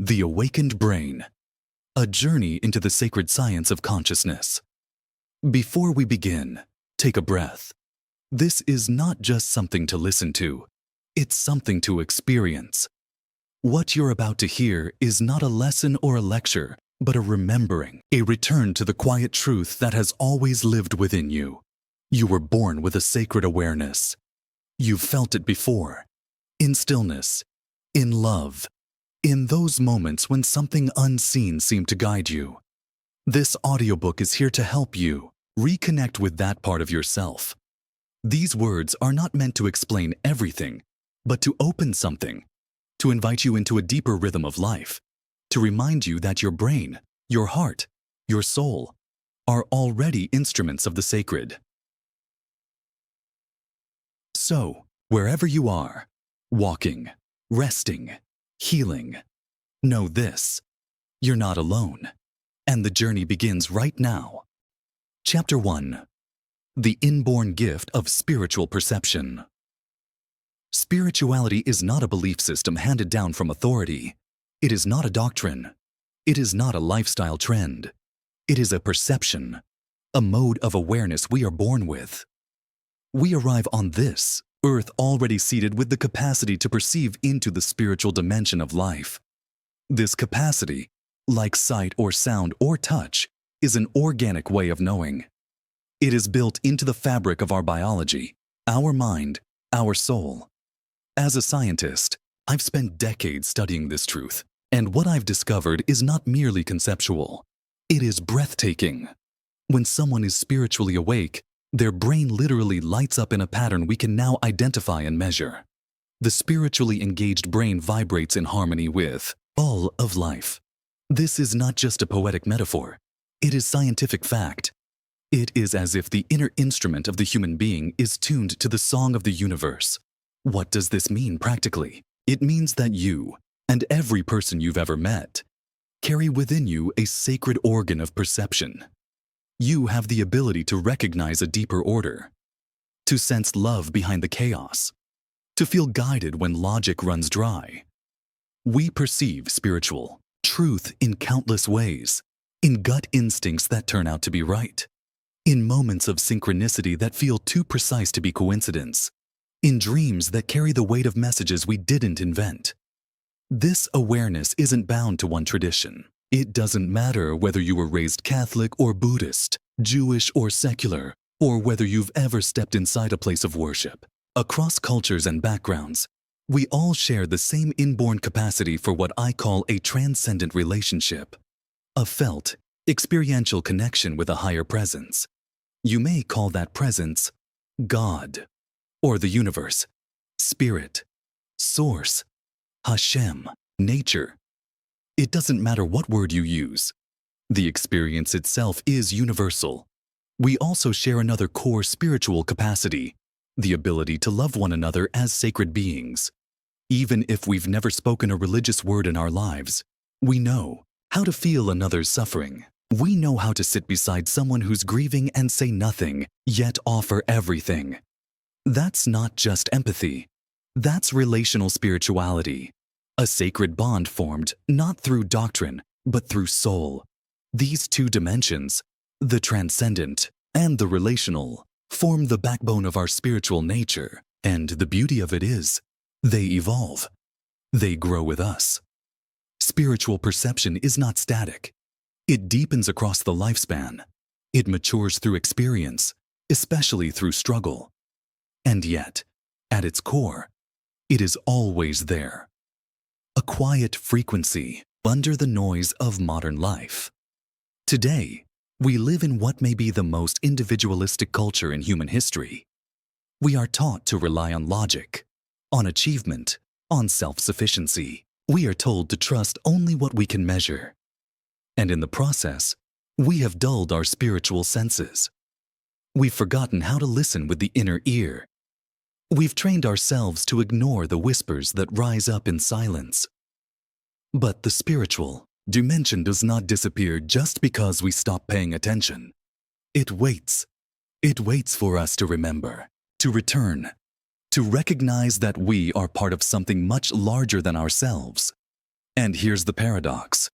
The Awakened Brain, a journey into the sacred science of consciousness. Before we begin, take a breath. This is not just something to listen to, it's something to experience. What you're about to hear is not a lesson or a lecture, but a remembering, a return to the quiet truth that has always lived within you. You were born with a sacred awareness. You've felt it before, in stillness, in love, in those moments when something unseen seemed to guide you. This audiobook is here to help you reconnect with that part of yourself. These words are not meant to explain everything, but to open something, to invite you into a deeper rhythm of life, to remind you that your brain, your heart, your soul are already instruments of the sacred. So, wherever you are, walking, resting, healing, know this: you're not alone, and the journey begins right now. Chapter 1: The Inborn Gift of Spiritual Perception. Spirituality is not a belief system handed down from authority. It is not a doctrine. It is not a lifestyle trend. It is a perception, a mode of awareness we are born with. We arrive on this earth already seated with the capacity to perceive into the spiritual dimension of life. This capacity, like sight or sound or touch, is an organic way of knowing. It is built into the fabric of our biology, our mind, our soul. As a scientist, I've spent decades studying this truth, and what I've discovered is not merely conceptual. It is breathtaking. When someone is spiritually awake, their brain literally lights up in a pattern we can now identify and measure. The spiritually engaged brain vibrates in harmony with all of life. This is not just a poetic metaphor. It is scientific fact. It is as if the inner instrument of the human being is tuned to the song of the universe. What does this mean practically? It means that you, and every person you've ever met, carry within you a sacred organ of perception. You have the ability to recognize a deeper order, to sense love behind the chaos, to feel guided when logic runs dry. We perceive spiritual truth in countless ways, in gut instincts that turn out to be right, in moments of synchronicity that feel too precise to be coincidence, in dreams that carry the weight of messages we didn't invent. This awareness isn't bound to one tradition. It doesn't matter whether you were raised Catholic or Buddhist, Jewish or secular, or whether you've ever stepped inside a place of worship. Across cultures and backgrounds, we all share the same inborn capacity for what I call a transcendent relationship, a felt, experiential connection with a higher presence. You may call that presence God, or the universe, spirit, source, Hashem, nature. It doesn't matter what word you use. The experience itself is universal. We also share another core spiritual capacity, the ability to love one another as sacred beings. Even if we've never spoken a religious word in our lives, we know how to feel another's suffering. We know how to sit beside someone who's grieving and say nothing, yet offer everything. That's not just empathy. That's relational spirituality. A sacred bond formed not through doctrine, but through soul. These two dimensions, the transcendent and the relational, form the backbone of our spiritual nature, and the beauty of it is, they evolve. They grow with us. Spiritual perception is not static. It deepens across the lifespan. It matures through experience, especially through struggle. And yet, at its core, it is always there. A quiet frequency under the noise of modern life. Today, we live in what may be the most individualistic culture in human history. We are taught to rely on logic, on achievement, on self-sufficiency. We are told to trust only what we can measure. And in the process, we have dulled our spiritual senses. We've forgotten how to listen with the inner ear. We've trained ourselves to ignore the whispers that rise up in silence. But the spiritual dimension does not disappear just because we stop paying attention. It waits. It waits for us to remember, to return, to recognize that we are part of something much larger than ourselves. And here's the paradox.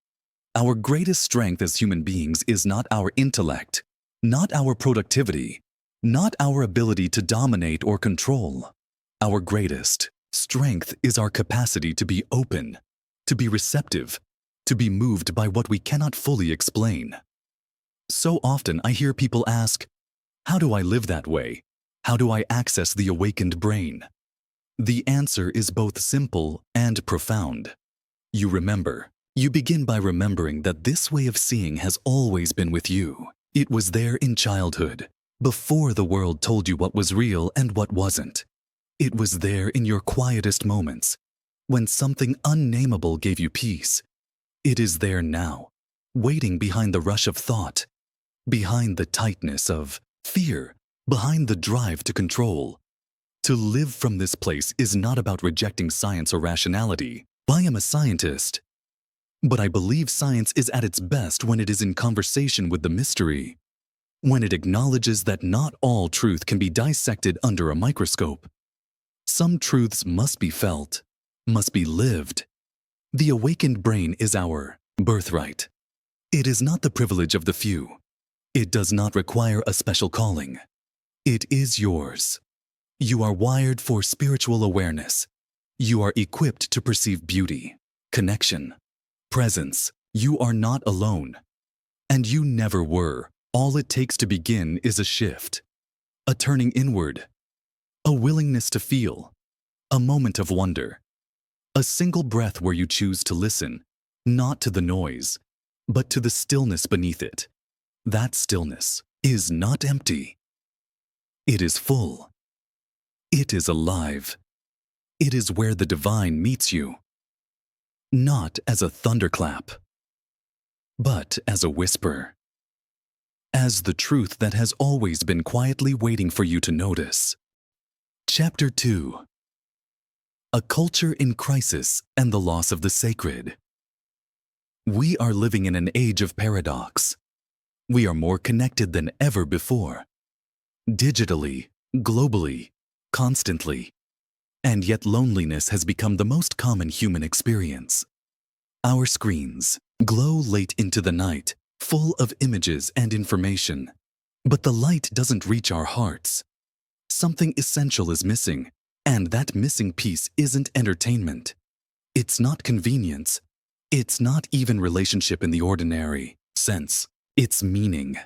Our greatest strength as human beings is not our intellect, not our productivity, not our ability to dominate or control. Our greatest strength is our capacity to be open, to be receptive, to be moved by what we cannot fully explain. So often I hear people ask, how do I live that way? How do I access the awakened brain? The answer is both simple and profound. You remember. You begin by remembering that this way of seeing has always been with you. It was there in childhood, before the world told you what was real and what wasn't. It was there in your quietest moments, when something unnameable gave you peace. It is there now, waiting behind the rush of thought, behind the tightness of fear, behind the drive to control. To live from this place is not about rejecting science or rationality. I am a scientist, but I believe science is at its best when it is in conversation with the mystery, when it acknowledges that not all truth can be dissected under a microscope. Some truths must be felt, must be lived. The awakened brain is our birthright. It is not the privilege of the few. It does not require a special calling. It is yours. You are wired for spiritual awareness. You are equipped to perceive beauty, connection, presence. You are not alone. And you never were. All it takes to begin is a shift, a turning inward, a willingness to feel, a moment of wonder, a single breath where you choose to listen, not to the noise, but to the stillness beneath it. That stillness is not empty. It is full. It is alive. It is where the divine meets you, not as a thunderclap, but as a whisper, as the truth that has always been quietly waiting for you to notice. Chapter 2. A Culture in Crisis and the Loss of the Sacred. We are living in an age of paradox. We are more connected than ever before, digitally, globally, constantly. And yet loneliness has become the most common human experience. Our screens glow late into the night, full of images and information. But the light doesn't reach our hearts. Something essential is missing, and that missing piece isn't entertainment. It's not convenience. It's not even relationship in the ordinary sense. It's meaning.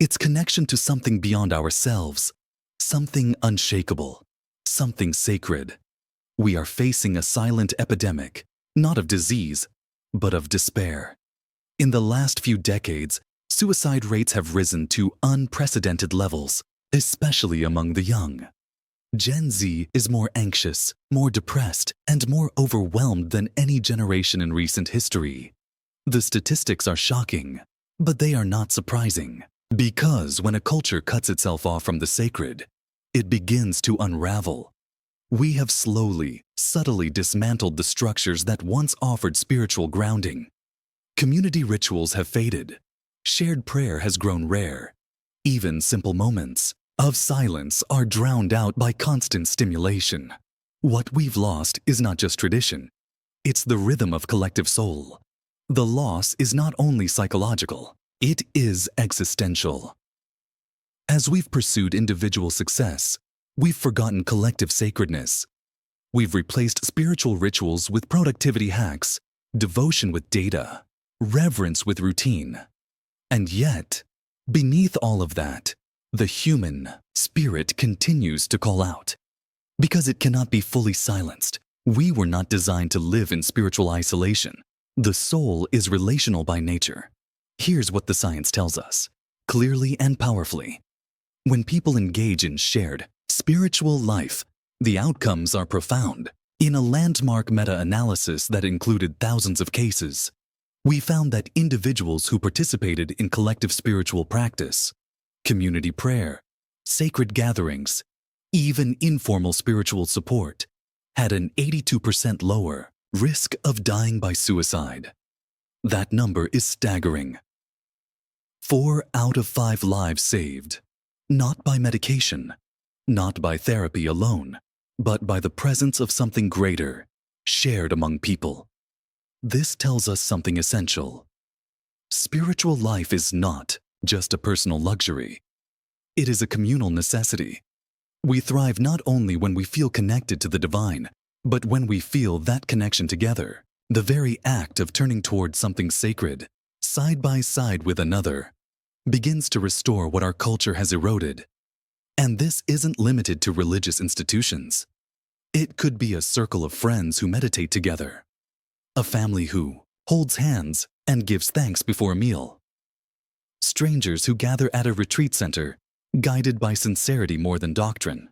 It's connection to something beyond ourselves, something unshakable, something sacred. We are facing a silent epidemic, not of disease, but of despair. In the last few decades, suicide rates have risen to unprecedented levels, especially among the young. Gen Z is more anxious, more depressed, and more overwhelmed than any generation in recent history. The statistics are shocking, but they are not surprising. Because when a culture cuts itself off from the sacred, it begins to unravel. We have slowly, subtly dismantled the structures that once offered spiritual grounding. Community rituals have faded. Shared prayer has grown rare. Even simple moments of silence are drowned out by constant stimulation. What we've lost is not just tradition. It's the rhythm of collective soul. The loss is not only psychological, it is existential. As we've pursued individual success, we've forgotten collective sacredness. We've replaced spiritual rituals with productivity hacks, devotion with data, reverence with routine. And yet, beneath all of that, the human spirit continues to call out. Because it cannot be fully silenced, we were not designed to live in spiritual isolation. The soul is relational by nature. Here's what the science tells us, clearly and powerfully. When people engage in shared, spiritual life, the outcomes are profound. In a landmark meta-analysis that included thousands of cases, we found that individuals who participated in collective spiritual practice, community prayer, sacred gatherings, even informal spiritual support, had an 82% lower risk of dying by suicide. That number is staggering. 4 out of 5 lives saved, not by medication, not by therapy alone, but by the presence of something greater, shared among people. This tells us something essential. Spiritual life is not just a personal luxury. It is a communal necessity. We thrive not only when we feel connected to the divine, but when we feel that connection together. The very act of turning towards something sacred, side by side with another, begins to restore what our culture has eroded. And this isn't limited to religious institutions. It could be a circle of friends who meditate together, a family who holds hands and gives thanks before a meal, strangers who gather at a retreat center, guided by sincerity more than doctrine.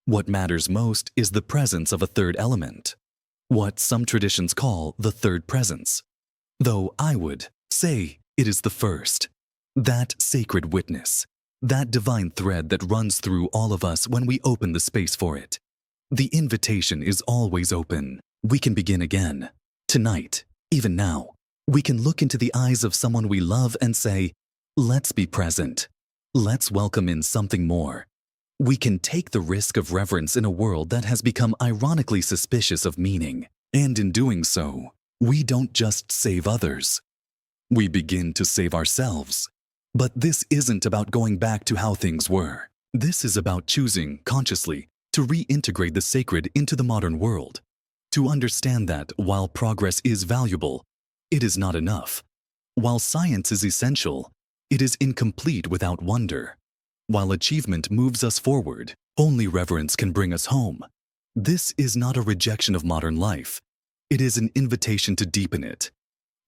What matters most is the presence of a third element, what some traditions call the third presence, though I would say it is the first. That sacred witness, that divine thread that runs through all of us when we open the space for it. The invitation is always open. We can begin again. Tonight, even now, we can look into the eyes of someone we love and say, let's be present. Let's welcome in something more. We can take the risk of reverence in a world that has become ironically suspicious of meaning. And in doing so, we don't just save others. We begin to save ourselves. But this isn't about going back to how things were. This is about choosing, consciously, to reintegrate the sacred into the modern world. To understand that while progress is valuable, it is not enough. While science is essential, it is incomplete without wonder. While achievement moves us forward, only reverence can bring us home. This is not a rejection of modern life. It is an invitation to deepen it.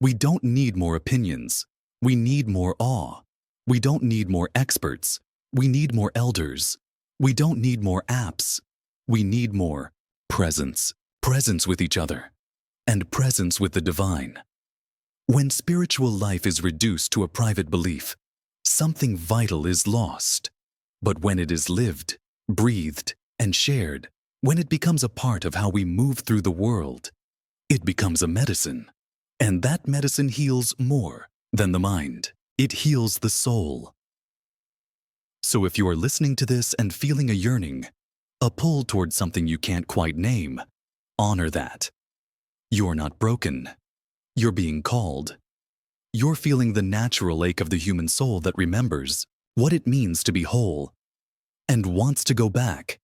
We don't need more opinions. We need more awe. We don't need more experts. We need more elders. We don't need more apps. We need more presence. Presence with each other. And presence with the divine. When spiritual life is reduced to a private belief, something vital is lost. But when it is lived, breathed, and shared, when it becomes a part of how we move through the world, it becomes a medicine. And that medicine heals more than the mind. It heals the soul. So if you are listening to this and feeling a yearning, a pull towards something you can't quite name, honor that. You're not broken. You're being called. You're feeling the natural ache of the human soul that remembers what it means to be whole and wants to go back.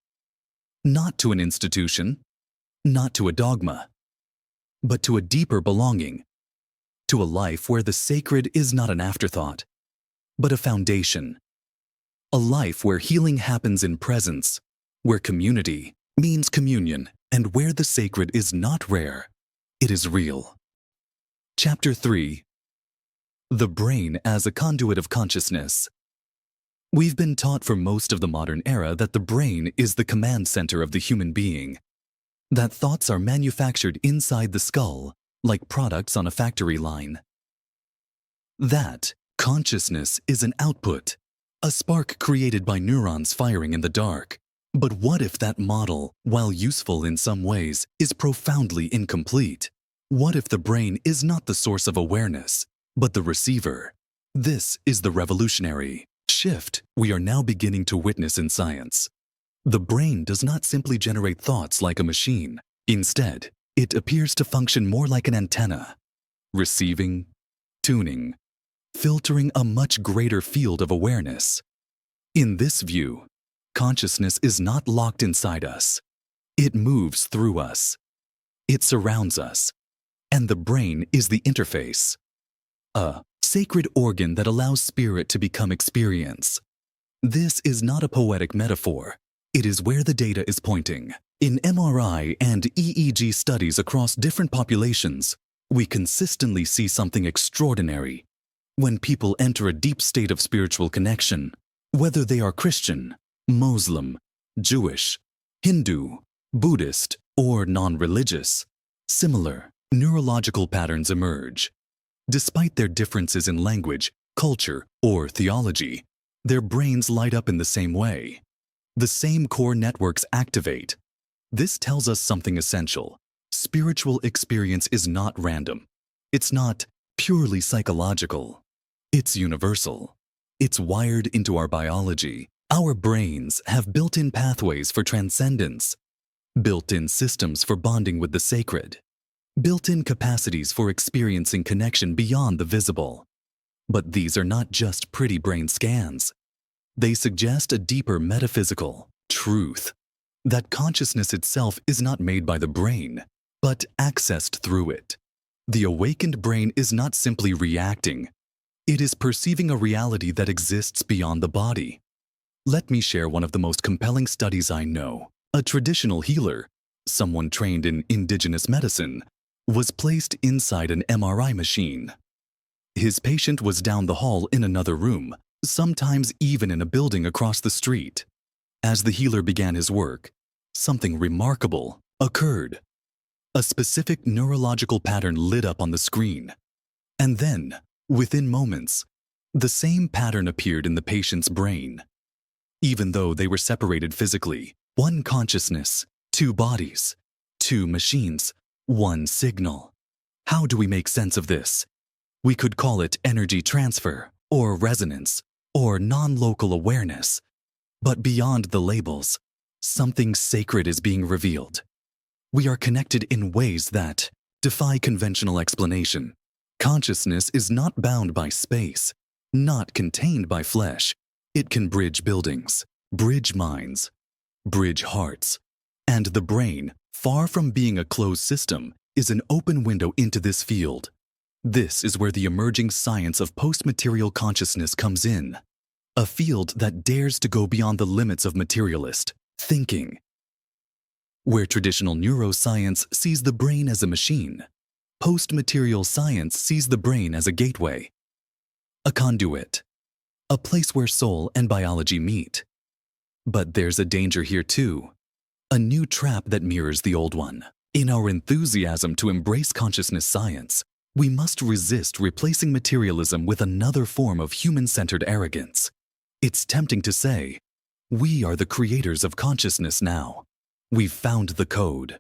Not to an institution, not to a dogma, but to a deeper belonging, to a life where the sacred is not an afterthought, but a foundation. A life where healing happens in presence, where community means communion, and where the sacred is not rare, it is real. Chapter 3. The Brain as a Conduit of Consciousness. We've been taught for most of the modern era that the brain is the command center of the human being, that thoughts are manufactured inside the skull, like products on a factory line. That consciousness is an output, a spark created by neurons firing in the dark. But what if that model, while useful in some ways, is profoundly incomplete? What if the brain is not the source of awareness, but the receiver? This is the revolutionary shift we are now beginning to witness in science. The brain does not simply generate thoughts like a machine. Instead, it appears to function more like an antenna, receiving, tuning, filtering a much greater field of awareness. In this view, consciousness is not locked inside us. It moves through us. It surrounds us. And the brain is the interface, a sacred organ that allows spirit to become experience. This is not a poetic metaphor. It is where the data is pointing. In MRI and EEG studies across different populations, we consistently see something extraordinary. When people enter a deep state of spiritual connection, whether they are Christian, Muslim, Jewish, Hindu, Buddhist, or non-religious, similar neurological patterns emerge. Despite their differences in language, culture, or theology, their brains light up in the same way. The same core networks activate. This tells us something essential. Spiritual experience is not random. It's not purely psychological. It's universal. It's wired into our biology. Our brains have built-in pathways for transcendence, built-in systems for bonding with the sacred. built-in capacities for experiencing connection beyond the visible. But these are not just pretty brain scans. They suggest a deeper metaphysical truth, that consciousness itself is not made by the brain, but accessed through it. The awakened brain is not simply reacting. It is perceiving a reality that exists beyond the body. Let me share one of the most compelling studies I know. A traditional healer, someone trained in indigenous medicine, was placed inside an MRI machine. His patient was down the hall in another room, sometimes even in a building across the street. As the healer began his work, something remarkable occurred. A specific neurological pattern lit up on the screen. And then, within moments, the same pattern appeared in the patient's brain. Even though they were separated physically, one consciousness, two bodies, two machines, one signal. How do we make sense of this? We could call it energy transfer, or resonance, or non-local awareness. But beyond the labels, something sacred is being revealed. We are connected in ways that defy conventional explanation. Consciousness is not bound by space, not contained by flesh. It can bridge buildings, bridge minds, bridge hearts. And the brain, far from being a closed system, is an open window into this field. This is where the emerging science of post-material consciousness comes in. A field that dares to go beyond the limits of materialist thinking. Where traditional neuroscience sees the brain as a machine, post-material science sees the brain as a gateway, a conduit, a place where soul and biology meet. But there's a danger here too, a new trap that mirrors the old one. In our enthusiasm to embrace consciousness science, we must resist replacing materialism with another form of human-centered arrogance. It's tempting to say, we are the creators of consciousness now. We've found the code.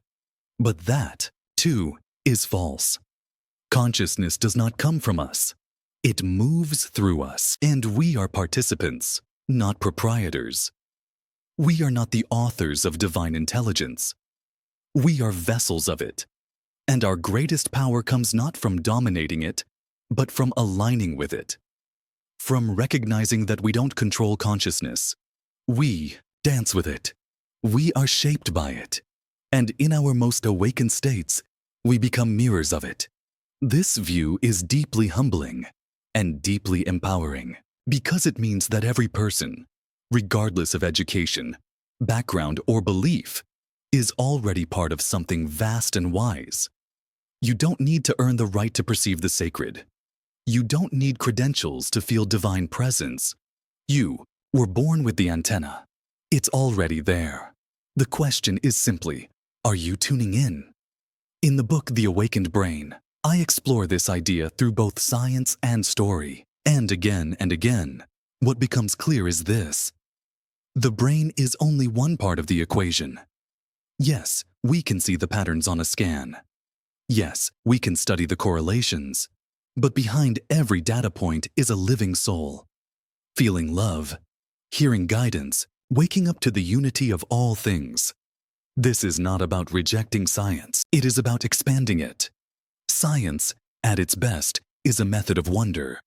But that, too, is false. Consciousness does not come from us. It moves through us, and we are participants, not proprietors. We are not the authors of divine intelligence. We are vessels of it. And our greatest power comes not from dominating it, but from aligning with it. From recognizing that we don't control consciousness. We dance with it. We are shaped by it. And in our most awakened states, we become mirrors of it. This view is deeply humbling and deeply empowering because it means that every person, regardless of education, background, or belief, is already part of something vast and wise. You don't need to earn the right to perceive the sacred. You don't need credentials to feel divine presence. You were born with the antenna. It's already there. The question is simply, are you tuning in? In the book The Awakened Brain, I explore this idea through both science and story. And again, what becomes clear is this. The brain is only one part of the equation. Yes, we can see the patterns on a scan. Yes, we can study the correlations. But behind every data point is a living soul. Feeling love, hearing guidance, waking up to the unity of all things. This is not about rejecting science. It is about expanding it. Science, at its best, is a method of wonder.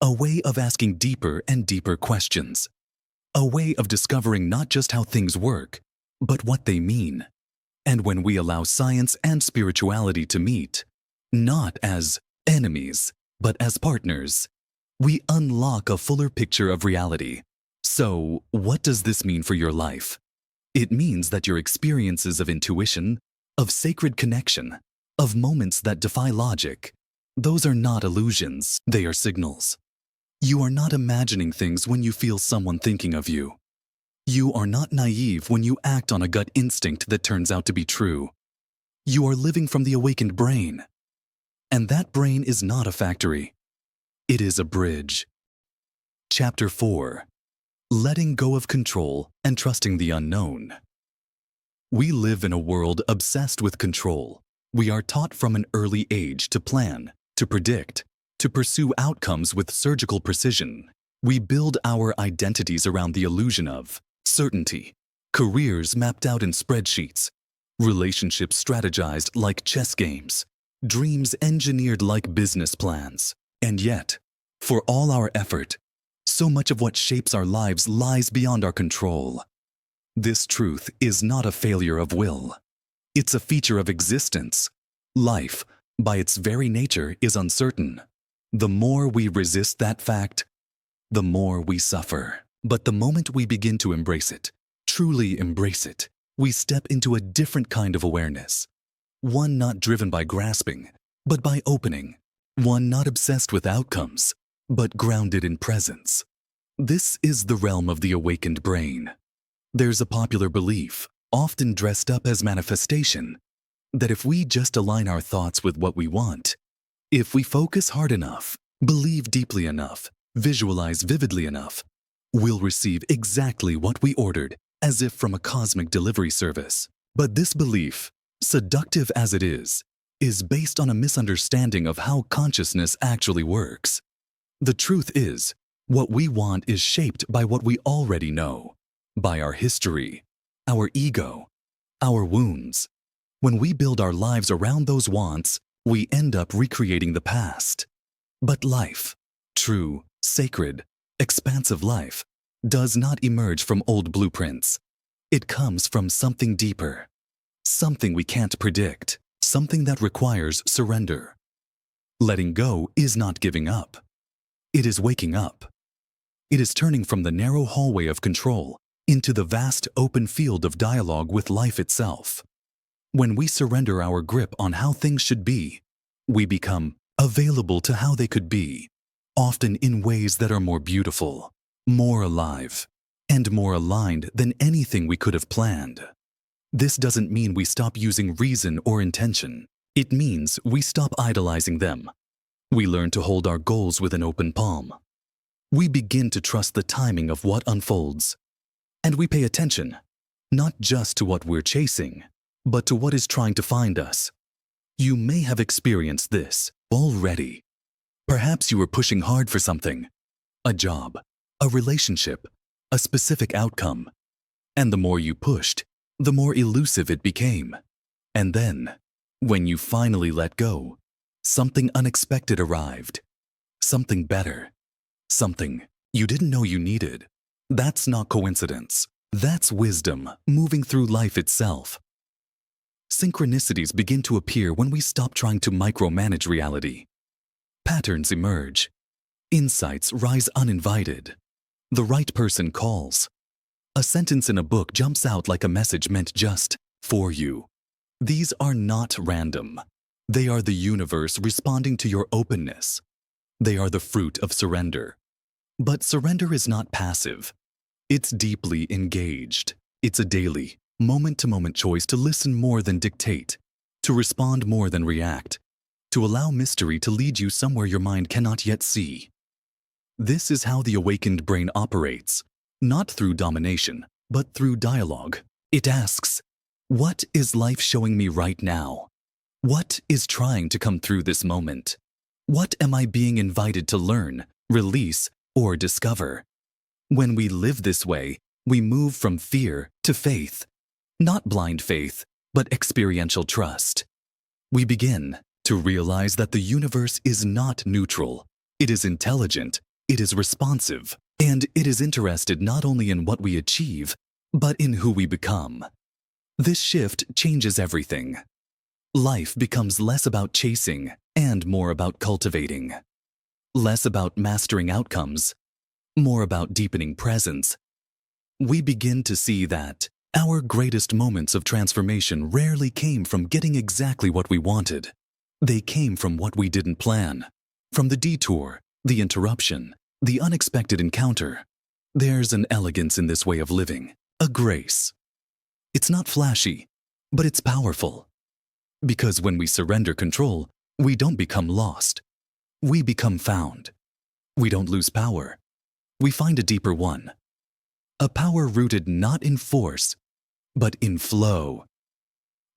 A way of asking deeper and deeper questions. A way of discovering not just how things work, but what they mean. And when we allow science and spirituality to meet, not as enemies, but as partners, we unlock a fuller picture of reality. So, what does this mean for your life? It means that your experiences of intuition, of sacred connection, of moments that defy logic, those are not illusions, they are signals. You are not imagining things when you feel someone thinking of you. You are not naive when you act on a gut instinct that turns out to be true. You are living from the awakened brain. And that brain is not a factory. It is a bridge. Chapter 4. Letting go of control and trusting the unknown. We live in a world obsessed with control. We are taught from an early age to plan, to predict, to pursue outcomes with surgical precision. We build our identities around the illusion of certainty, careers mapped out in spreadsheets, relationships strategized like chess games, dreams engineered like business plans. And yet, for all our effort, so much of what shapes our lives lies beyond our control. This truth is not a failure of will. It's a feature of existence. Life, by its very nature, is uncertain. The more we resist that fact, the more we suffer. But the moment we begin to embrace it, truly embrace it, we step into a different kind of awareness. One not driven by grasping, but by opening. One not obsessed with outcomes, but grounded in presence. This is the realm of the awakened brain. There's a popular belief, often dressed up as manifestation, that if we just align our thoughts with what we want, if we focus hard enough, believe deeply enough, visualize vividly enough, we'll receive exactly what we ordered, as if from a cosmic delivery service. But this belief, seductive as it is based on a misunderstanding of how consciousness actually works. The truth is, what we want is shaped by what we already know, by our history, our ego, our wounds. When we build our lives around those wants, we end up recreating the past. But life, true, sacred, expansive life, does not emerge from old blueprints. It comes from something deeper, something we can't predict, something that requires surrender. Letting go is not giving up. It is waking up. It is turning from the narrow hallway of control into the vast open field of dialogue with life itself. When we surrender our grip on how things should be, we become available to how they could be, often in ways that are more beautiful, more alive, and more aligned than anything we could have planned. This doesn't mean we stop using reason or intention. It means we stop idolizing them. We learn to hold our goals with an open palm. We begin to trust the timing of what unfolds. And we pay attention, not just to what we're chasing, but to what is trying to find us. You may have experienced this already. Perhaps you were pushing hard for something, a job, a relationship, a specific outcome. And the more you pushed, the more elusive it became. And then, when you finally let go, something unexpected arrived. Something better. Something you didn't know you needed. That's not coincidence. That's wisdom moving through life itself. Synchronicities begin to appear when we stop trying to micromanage reality. Patterns emerge. Insights rise uninvited. The right person calls. A sentence in a book jumps out like a message meant just for you. These are not random. They are the universe responding to your openness. They are the fruit of surrender. But surrender is not passive. It's deeply engaged. It's a daily, moment-to-moment choice to listen more than dictate, to respond more than react, to allow mystery to lead you somewhere your mind cannot yet see. This is how the awakened brain operates, not through domination, but through dialogue. It asks, what is life showing me right now? What is trying to come through this moment? What am I being invited to learn, release, or discover? When we live this way, we move from fear to faith. Not blind faith, but experiential trust. We begin to realize that the universe is not neutral. It is intelligent, it is responsive, and it is interested not only in what we achieve, but in who we become. This shift changes everything. Life becomes less about chasing and more about cultivating. Less about mastering outcomes, more about deepening presence. We begin to see that our greatest moments of transformation rarely came from getting exactly what we wanted. They came from what we didn't plan, from the detour, the interruption, the unexpected encounter. There's an elegance in this way of living, a grace. It's not flashy, but it's powerful. Because when we surrender control, we don't become lost. We become found. We don't lose power. We find a deeper one. A power rooted not in force, but in flow.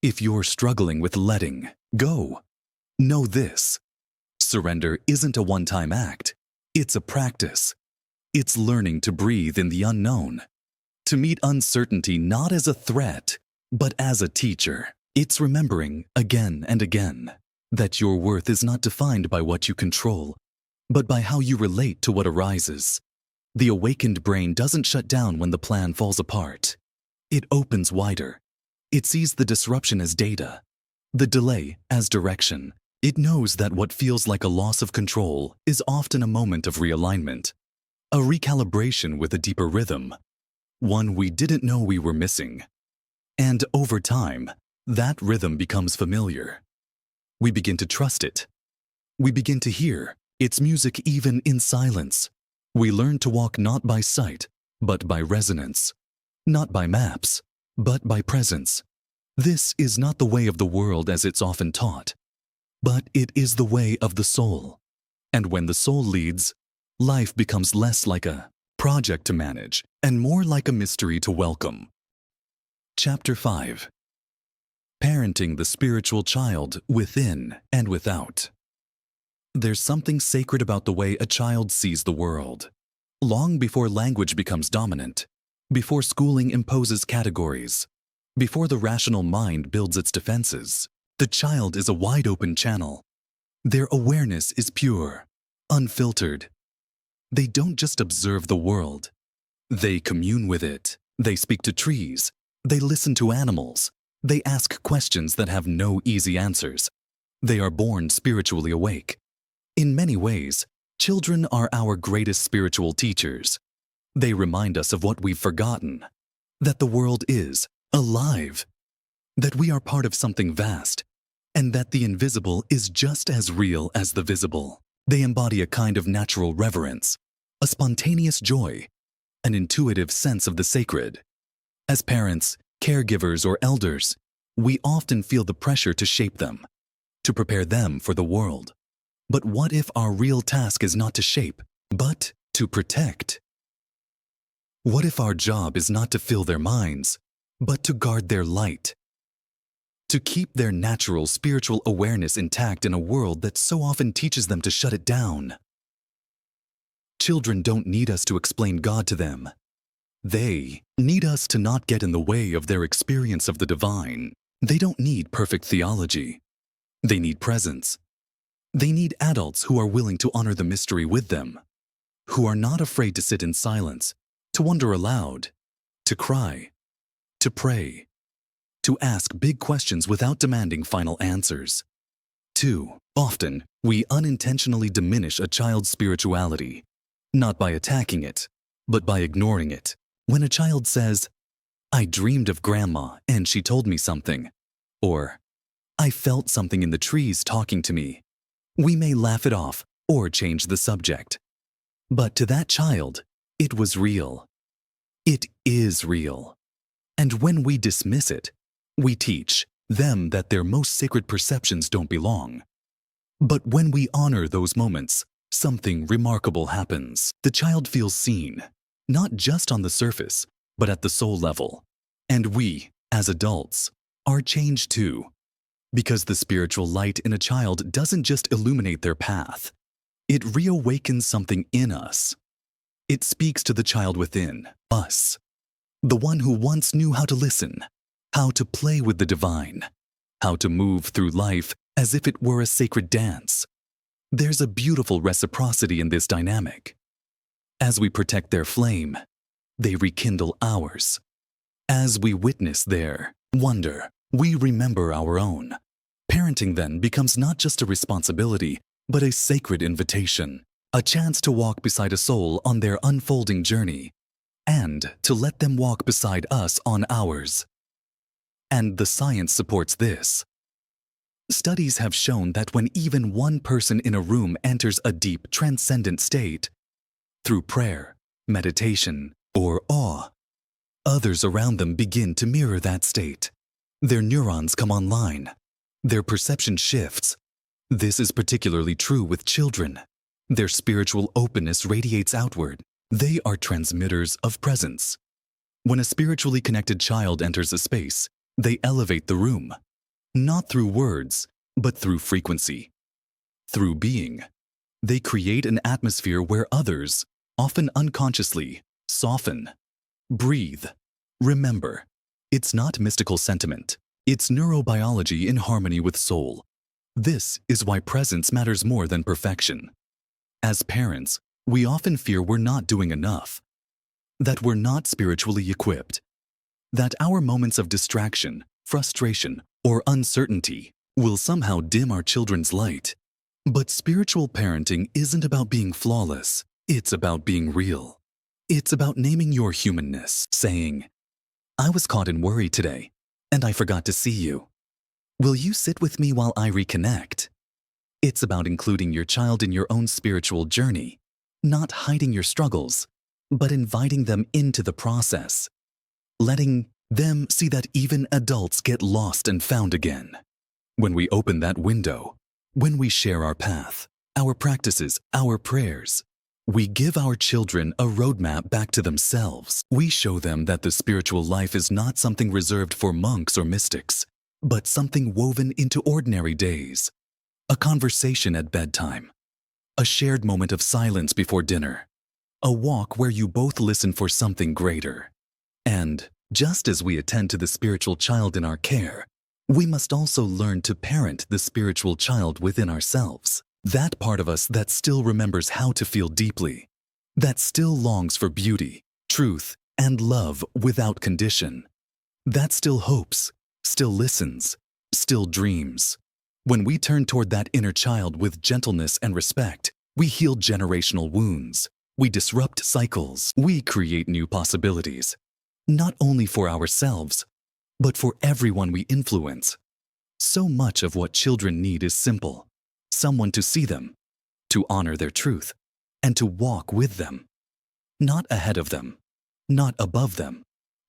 If you're struggling with letting go, know this. Surrender isn't a one-time act. It's a practice. It's learning to breathe in the unknown, to meet uncertainty not as a threat, but as a teacher. It's remembering again and again that your worth is not defined by what you control, but by how you relate to what arises. The awakened brain doesn't shut down when the plan falls apart. It opens wider. It sees the disruption as data, the delay as direction. It knows that what feels like a loss of control is often a moment of realignment, a recalibration with a deeper rhythm, one we didn't know we were missing. And over time, that rhythm becomes familiar. We begin to trust it. We begin to hear its music even in silence. We learn to walk not by sight, but by resonance. Not by maps, but by presence. This is not the way of the world as it's often taught, but it is the way of the soul. And when the soul leads, life becomes less like a project to manage and more like a mystery to welcome. Chapter 5. Parenting the spiritual child within and without. There's something sacred about the way a child sees the world. Long before language becomes dominant, before schooling imposes categories, before the rational mind builds its defenses, the child is a wide-open channel. Their awareness is pure, unfiltered. They don't just observe the world. They commune with it. They speak to trees. They listen to animals. They ask questions that have no easy answers. They are born spiritually awake. In many ways, children are our greatest spiritual teachers. They remind us of what we've forgotten, that the world is alive, that we are part of something vast, and that the invisible is just as real as the visible. They embody a kind of natural reverence, a spontaneous joy, an intuitive sense of the sacred. As parents, caregivers, or elders, we often feel the pressure to shape them, to prepare them for the world. But what if our real task is not to shape, but to protect? What if our job is not to fill their minds, but to guard their light? To keep their natural spiritual awareness intact in a world that so often teaches them to shut it down? Children don't need us to explain God to them. They need us to not get in the way of their experience of the divine. They don't need perfect theology. They need presence. They need adults who are willing to honor the mystery with them, who are not afraid to sit in silence, to wonder aloud, to cry, to pray, to ask big questions without demanding final answers. Too often, we unintentionally diminish a child's spirituality, not by attacking it, but by ignoring it. When a child says, "I dreamed of Grandma and she told me something," or "I felt something in the trees talking to me," we may laugh it off or change the subject. But to that child, it was real. It is real. And when we dismiss it, we teach them that their most sacred perceptions don't belong. But when we honor those moments, something remarkable happens. The child feels seen, not just on the surface, but at the soul level. And we, as adults, are changed too. Because the spiritual light in a child doesn't just illuminate their path. It reawakens something in us. It speaks to the child within us, the one who once knew how to listen, how to play with the divine, how to move through life as if it were a sacred dance. There's a beautiful reciprocity in this dynamic. As we protect their flame, they rekindle ours. As we witness their wonder, we remember our own. Parenting then becomes not just a responsibility, but a sacred invitation, a chance to walk beside a soul on their unfolding journey, and to let them walk beside us on ours. And the science supports this. Studies have shown that when even one person in a room enters a deep, transcendent state, through prayer, meditation, or awe, others around them begin to mirror that state. Their neurons come online. Their perception shifts. This is particularly true with children. Their spiritual openness radiates outward. They are transmitters of presence. When a spiritually connected child enters a space, they elevate the room, not through words, but through frequency. Through being, they create an atmosphere where others, often unconsciously, soften, breathe, remember. It's not mystical sentiment. It's neurobiology in harmony with soul. This is why presence matters more than perfection. As parents, we often fear we're not doing enough, that we're not spiritually equipped, that our moments of distraction, frustration, or uncertainty will somehow dim our children's light. But spiritual parenting isn't about being flawless. It's about being real. It's about naming your humanness, saying, "I was caught in worry today, and I forgot to see you. Will you sit with me while I reconnect?" It's about including your child in your own spiritual journey, not hiding your struggles, but inviting them into the process, letting them see that even adults get lost and found again. When we open that window, when we share our path, our practices, our prayers, we give our children a roadmap back to themselves. We show them that the spiritual life is not something reserved for monks or mystics, but something woven into ordinary days. A conversation at bedtime, a shared moment of silence before dinner, a walk where you both listen for something greater. And just as we attend to the spiritual child in our care, we must also learn to parent the spiritual child within ourselves. That part of us that still remembers how to feel deeply, that still longs for beauty, truth, and love without condition, that still hopes, still listens, still dreams. When we turn toward that inner child with gentleness and respect, we heal generational wounds, we disrupt cycles, we create new possibilities, not only for ourselves, but for everyone we influence. So much of what children need is simple: someone to see them, to honor their truth, and to walk with them. Not ahead of them, not above them,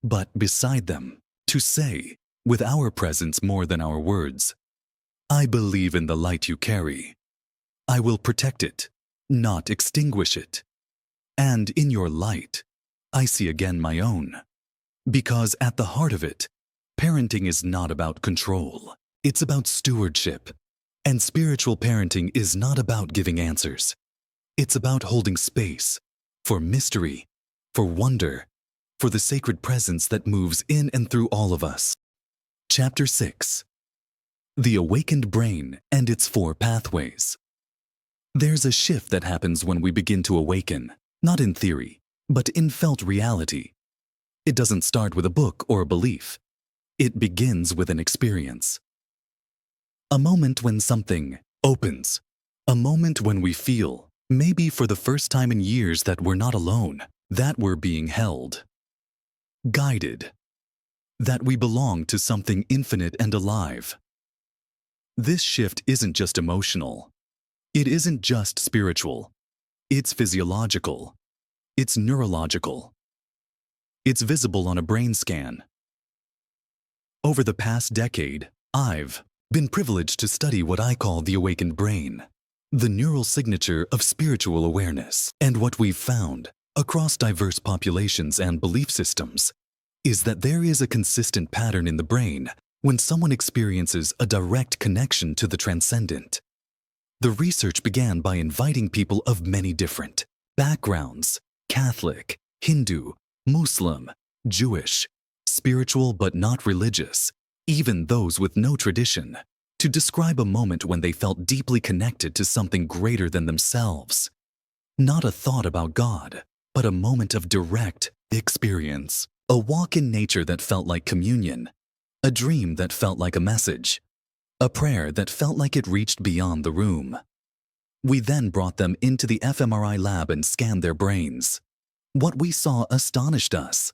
but beside them, to say, with our presence more than our words, "I believe in the light you carry. I will protect it, not extinguish it. And in your light, I see again my own." Because at the heart of it, parenting is not about control. It's about stewardship. And spiritual parenting is not about giving answers. It's about holding space for mystery, for wonder, for the sacred presence that moves in and through all of us. Chapter 6. The Awakened Brain and its 4 Pathways. There's a shift that happens when we begin to awaken, not in theory, but in felt reality. It doesn't start with a book or a belief. It begins with an experience. A moment when something opens. A moment when we feel, maybe for the first time in years, that we're not alone, that we're being held, guided, that we belong to something infinite and alive. This shift isn't just emotional. It isn't just spiritual. It's physiological. It's neurological. It's visible on a brain scan. Over the past decade, I've been privileged to study what I call the awakened brain, the neural signature of spiritual awareness. And what we've found, across diverse populations and belief systems, is that there is a consistent pattern in the brain when someone experiences a direct connection to the transcendent. The research began by inviting people of many different backgrounds: Catholic, Hindu, Muslim, Jewish, spiritual but not religious, even those with no tradition, to describe a moment when they felt deeply connected to something greater than themselves. Not a thought about God, but a moment of direct experience. A walk in nature that felt like communion, a dream that felt like a message, a prayer that felt like it reached beyond the room. We then brought them into the fMRI lab and scanned their brains. What we saw astonished us.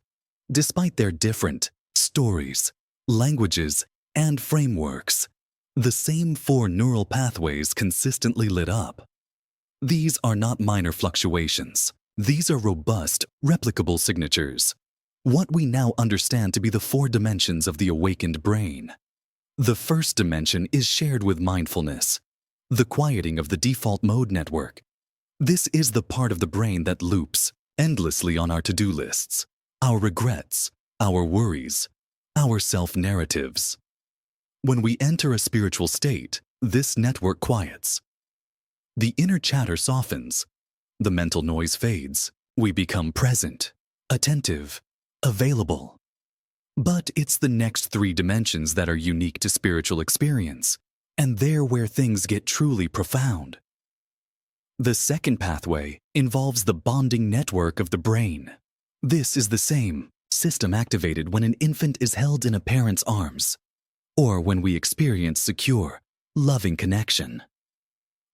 Despite their different stories, languages, and frameworks, the same 4 neural pathways consistently lit up. These are not minor fluctuations. These are robust, replicable signatures. What we now understand to be the 4 dimensions of the awakened brain. The first dimension is shared with mindfulness, the quieting of the default mode network. This is the part of the brain that loops endlessly on our to-do lists, our regrets, our worries, our self-narratives. When we enter a spiritual state, this network quiets. The inner chatter softens. The mental noise fades. We become present, attentive, available. But it's the next 3 dimensions that are unique to spiritual experience, And there where things get truly profound. The second pathway involves the bonding network of the brain. This is the same system activated when an infant is held in a parent's arms, or when we experience secure, loving connection.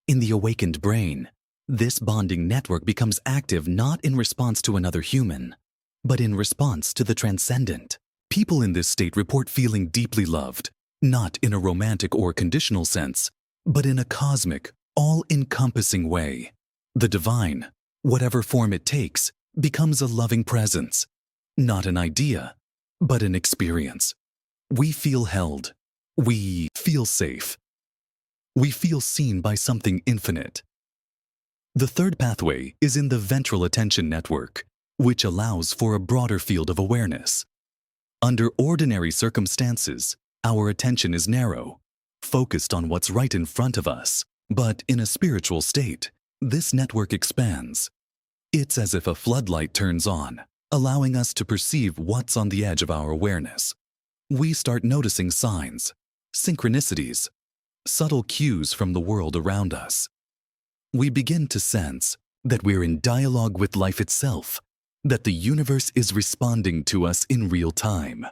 In the awakened brain, this bonding network becomes active not in response to another human, but in response to the transcendent. People in this state report feeling deeply loved, not in a romantic or conditional sense, but in a cosmic, all-encompassing way. The divine, whatever form it takes, becomes a loving presence, not an idea, but an experience. We feel held. We feel safe. We feel seen by something infinite. The third pathway is in the ventral attention network, which allows for a broader field of awareness. Under ordinary circumstances, our attention is narrow, focused on what's right in front of us. But in a spiritual state, this network expands. It's as if a floodlight turns on, allowing us to perceive what's on the edge of our awareness. We start noticing signs, synchronicities, subtle cues from the world around us. We begin to sense that we're in dialogue with life itself, that the universe is responding to us in real time.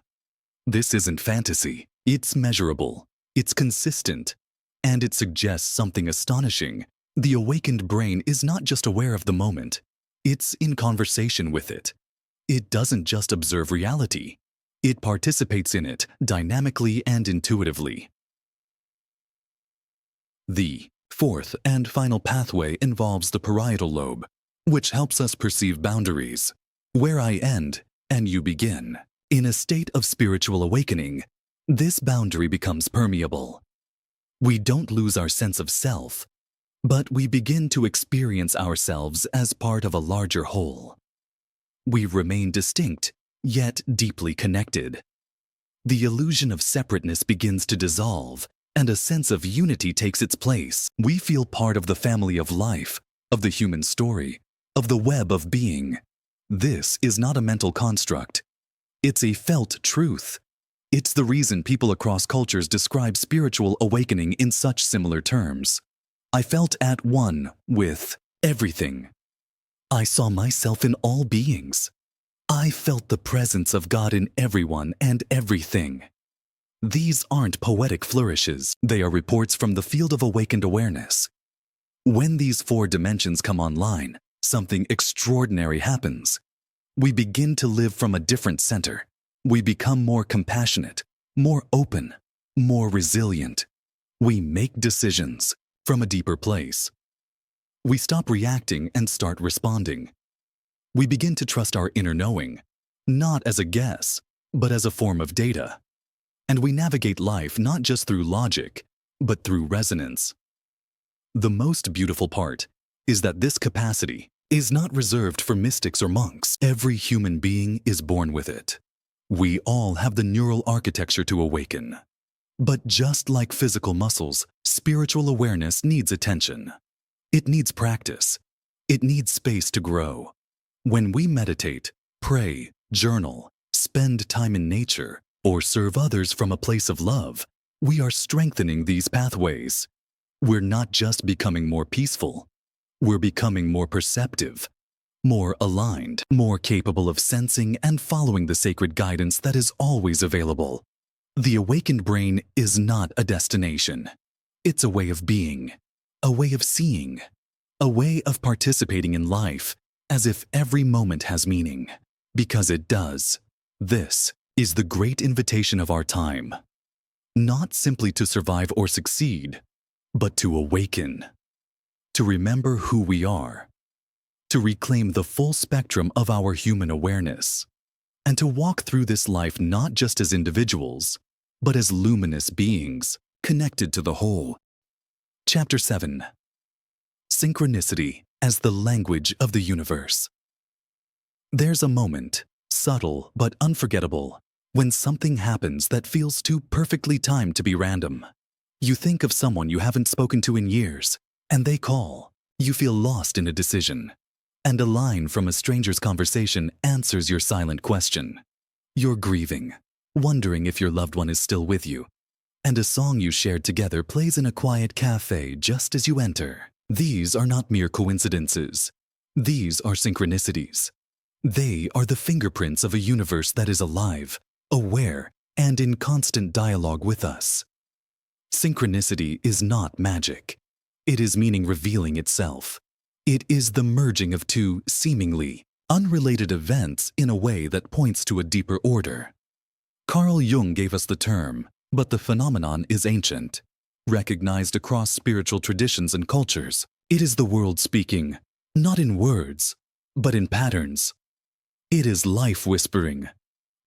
This isn't fantasy. It's measurable. It's consistent. And it suggests something astonishing. The awakened brain is not just aware of the moment. It's in conversation with it. It doesn't just observe reality. It participates in it dynamically and intuitively. The fourth and final pathway involves the parietal lobe, which helps us perceive boundaries. Where I end and you begin. In a state of spiritual awakening, this boundary becomes permeable. We don't lose our sense of self, but we begin to experience ourselves as part of a larger whole. We remain distinct, yet deeply connected. The illusion of separateness begins to dissolve, and a sense of unity takes its place. We feel part of the family of life, of the human story, of the web of being. This is not a mental construct. It's a felt truth. It's the reason people across cultures describe spiritual awakening in such similar terms. I felt at one with everything. I saw myself in all beings. I felt the presence of God in everyone and everything. These aren't poetic flourishes. They are reports from the field of awakened awareness. When these four dimensions come online, something extraordinary happens. We begin to live from a different center. We become more compassionate, more open, more resilient. We make decisions from a deeper place. We stop reacting and start responding. We begin to trust our inner knowing, not as a guess, but as a form of data. And we navigate life not just through logic, but through resonance. The most beautiful part is that this capacity is not reserved for mystics or monks. Every human being is born with it. We all have the neural architecture to awaken. But just like physical muscles, spiritual awareness needs attention. It needs practice. It needs space to grow. When we meditate, pray, journal, spend time in nature, or serve others from a place of love, we are strengthening these pathways. We're not just becoming more peaceful. We're becoming more perceptive, more aligned, more capable of sensing and following the sacred guidance that is always available. The awakened brain is not a destination. It's a way of being, a way of seeing, a way of participating in life as if every moment has meaning. Because it does. This is the great invitation of our time. Not simply to survive or succeed, but to awaken. To remember who we are. To reclaim the full spectrum of our human awareness. And to walk through this life not just as individuals, but as luminous beings connected to the whole. Chapter 7. Synchronicity as the language of the universe. There's a moment, subtle but unforgettable, when something happens that feels too perfectly timed to be random. You think of someone you haven't spoken to in years, and they call. You feel lost in a decision, and a line from a stranger's conversation answers your silent question. You're grieving, wondering if your loved one is still with you. and a song you shared together plays in a quiet cafe just as you enter. These are not mere coincidences. These are synchronicities. They are the fingerprints of a universe that is alive, aware, and in constant dialogue with us. Synchronicity is not magic. It is meaning revealing itself. It is the merging of two seemingly unrelated events in a way that points to a deeper order. Carl Jung gave us the term, but the phenomenon is ancient. Recognized across spiritual traditions and cultures, it is the world speaking, not in words, but in patterns. It is life whispering,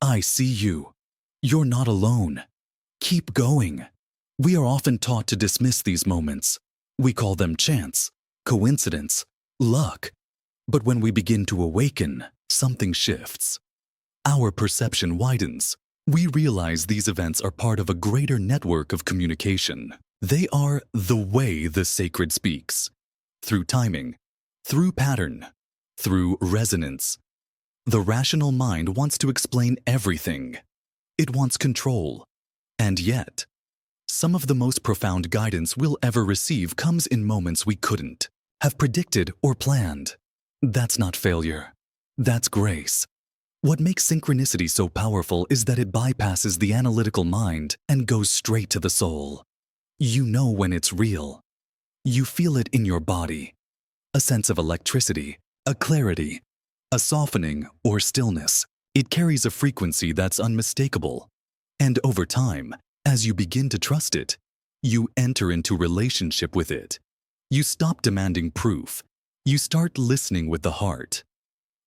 "I see you. You're not alone. Keep going." We are often taught to dismiss these moments. We call them chance, coincidence, luck. But when we begin to awaken, something shifts. Our perception widens. We realize these events are part of a greater network of communication. They are the way the sacred speaks. Through timing, through pattern, through resonance. The rational mind wants to explain everything. It wants control. And yet, some of the most profound guidance we'll ever receive comes in moments we couldn't have predicted or planned. That's not failure. That's grace. What makes synchronicity so powerful is that it bypasses the analytical mind and goes straight to the soul. You know when it's real. You feel it in your body. A sense of electricity, a clarity, a softening or stillness. It carries a frequency that's unmistakable. And over time, as you begin to trust it, you enter into relationship with it. You stop demanding proof. You start listening with the heart.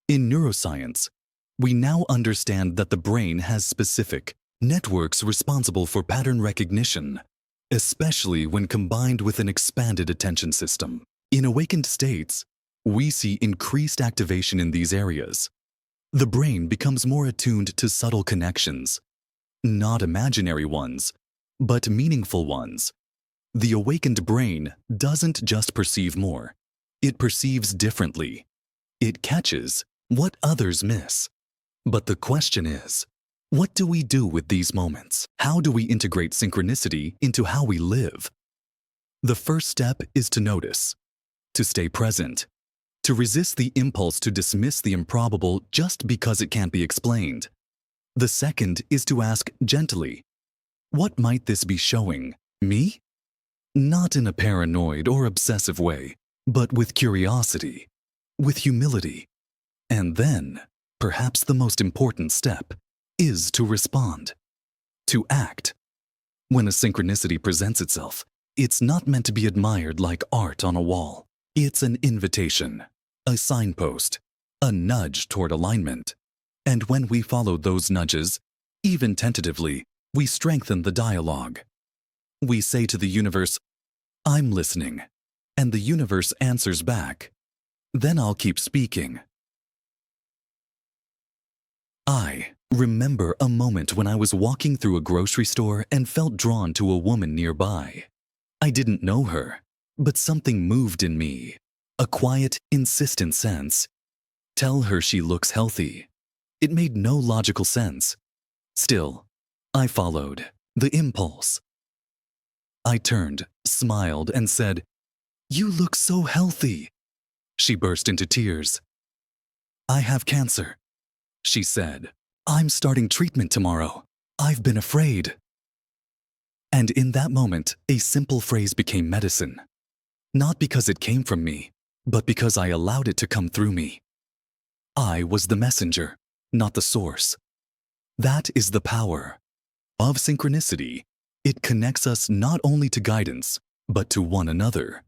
In neuroscience, we now understand that the brain has specific networks responsible for pattern recognition, especially when combined with an expanded attention system. In awakened states, we see increased activation in these areas. The brain becomes more attuned to subtle connections, not imaginary ones, but meaningful ones. The awakened brain doesn't just perceive more. It perceives differently. It catches what others miss. But the question is, what do we do with these moments? How do we integrate synchronicity into how we live? The first step is to notice, to stay present, to resist the impulse to dismiss the improbable just because it can't be explained. The second is to ask gently, what might this be showing me? Not in a paranoid or obsessive way, but with curiosity, with humility. And then, perhaps the most important step is to respond, to act. When a synchronicity presents itself, it's not meant to be admired like art on a wall. It's an invitation, a signpost, a nudge toward alignment. And when we follow those nudges, even tentatively, we strengthen the dialogue. We say to the universe, "I'm listening," and the universe answers back. Then I'll keep speaking. I remember a moment when I was walking through a grocery store and felt drawn to a woman nearby. I didn't know her, but something moved in me, a quiet, insistent sense. Tell her she looks healthy. It made no logical sense. Still, I followed the impulse. I turned, smiled, and said, "You look so healthy." She burst into tears. "I have cancer," she said. "I'm starting treatment tomorrow. I've been afraid." And in that moment, a simple phrase became medicine. Not because it came from me, but because I allowed it to come through me. I was the messenger, not the source. That is the power of synchronicity. It connects us not only to guidance, but to one another.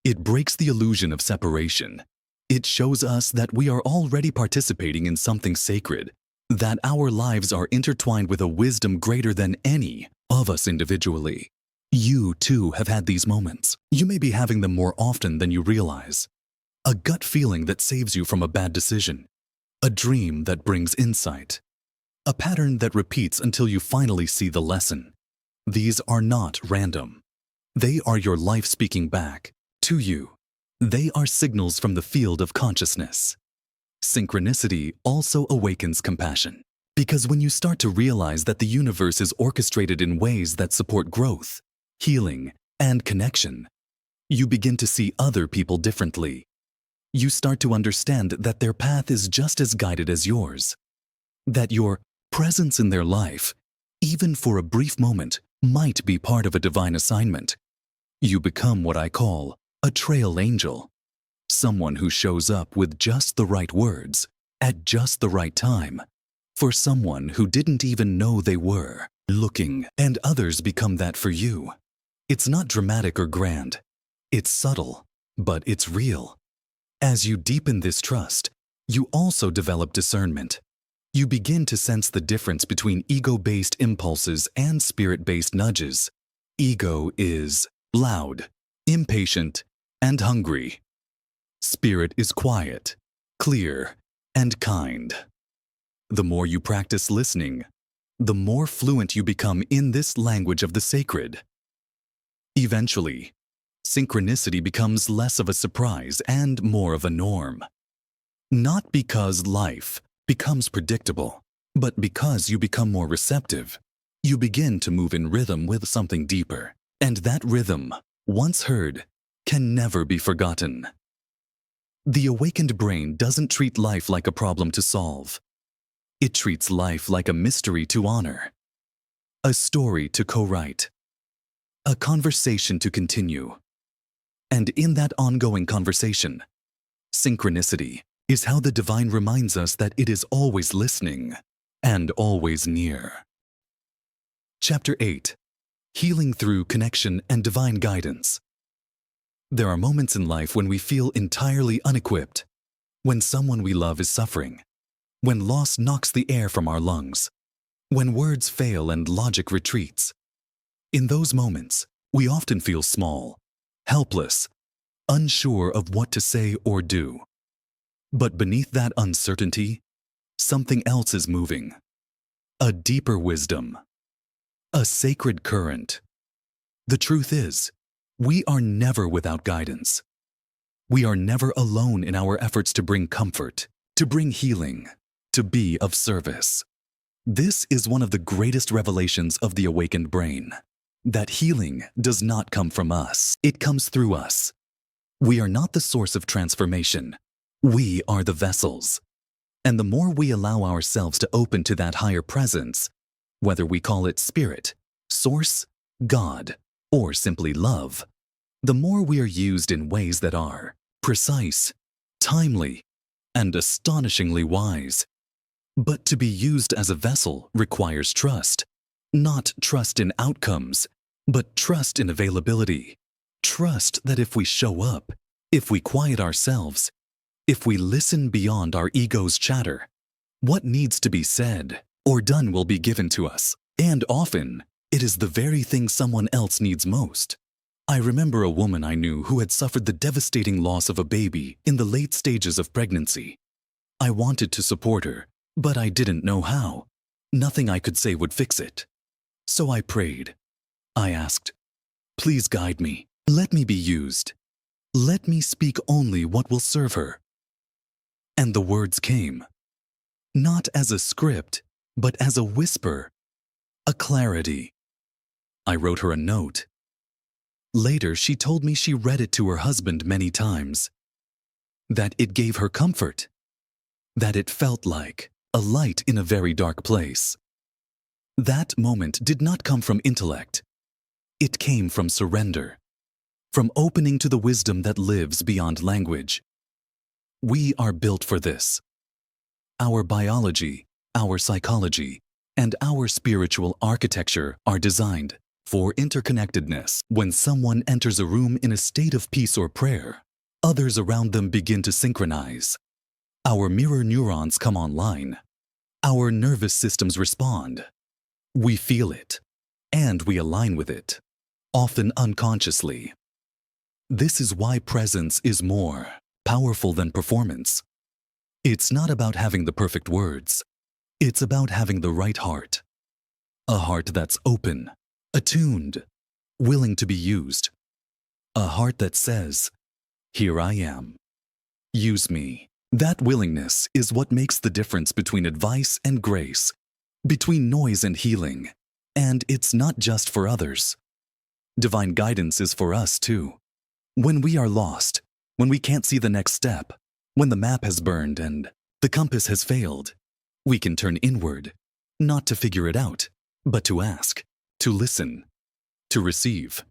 It breaks the illusion of separation. It shows us that we are already participating in something sacred, that our lives are intertwined with a wisdom greater than any of us individually. You too have had these moments. You may be having them more often than you realize. A gut feeling that saves you from a bad decision. A dream that brings insight. A pattern that repeats until you finally see the lesson. These are not random. They are your life speaking back to you. They are signals from the field of consciousness. Synchronicity also awakens compassion. Because when you start to realize that the universe is orchestrated in ways that support growth, healing, and connection, you begin to see other people differently. You start to understand that their path is just as guided as yours. That your presence in their life, even for a brief moment, might be part of a divine assignment. You become what I call a trail angel. Someone who shows up with just the right words, at just the right time, for someone who didn't even know they were looking, and others become that for you. It's not dramatic or grand. It's subtle, but it's real. As you deepen this trust, you also develop discernment. You begin to sense the difference between ego-based impulses and spirit-based nudges. Ego is loud, impatient, and hungry. Spirit is quiet, clear, and kind. The more you practice listening, the more fluent you become in this language of the sacred. Eventually, synchronicity becomes less of a surprise and more of a norm. Not because life becomes predictable, but because you become more receptive. You begin to move in rhythm with something deeper, and that rhythm, once heard, can never be forgotten. The awakened brain doesn't treat life like a problem to solve. It treats life like a mystery to honor, a story to co-write, a conversation to continue. And in that ongoing conversation, synchronicity is how the divine reminds us that it is always listening and always near. Chapter 8. Healing through connection and divine guidance. There are moments in life when we feel entirely unequipped, when someone we love is suffering, when loss knocks the air from our lungs, when words fail and logic retreats. In those moments, we often feel small, helpless, unsure of what to say or do. But beneath that uncertainty, something else is moving. A deeper wisdom. A sacred current. The truth is, we are never without guidance. We are never alone in our efforts to bring comfort, to bring healing, to be of service. This is one of the greatest revelations of the awakened brain. That healing does not come from us. It comes through us. We are not the source of transformation. We are the vessels. And the more we allow ourselves to open to that higher presence, whether we call it spirit, source, God, or simply love, the more we are used in ways that are precise, timely, and astonishingly wise. But to be used as a vessel requires trust. Not trust in outcomes, but trust in availability. Trust that if we show up, if we quiet ourselves, if we listen beyond our ego's chatter, what needs to be said or done will be given to us. And often, it is the very thing someone else needs most. I remember a woman I knew who had suffered the devastating loss of a baby in the late stages of pregnancy. I wanted to support her, but I didn't know how. Nothing I could say would fix it. So I prayed. I asked, "Please guide me. Let me be used. Let me speak only what will serve her." And the words came. Not as a script, but as a whisper, a clarity. I wrote her a note. Later, she told me she read it to her husband many times. That it gave her comfort. That it felt like a light in a very dark place. That moment did not come from intellect. It came from surrender, from opening to the wisdom that lives beyond language. We are built for this. Our biology, our psychology, and our spiritual architecture are designed for interconnectedness. When someone enters a room in a state of peace or prayer, others around them begin to synchronize. Our mirror neurons come online. Our nervous systems respond. We feel it, and we align with it, often unconsciously. This is why presence is more powerful than performance. It's not about having the perfect words. It's about having the right heart. A heart that's open, attuned, willing to be used. A heart that says, "Here I am. Use me." That willingness is what makes the difference between advice and grace, between noise and healing. And it's not just for others. Divine guidance is for us too. When we are lost, when we can't see the next step, when the map has burned and the compass has failed, we can turn inward, not to figure it out, but to ask, to listen, to receive.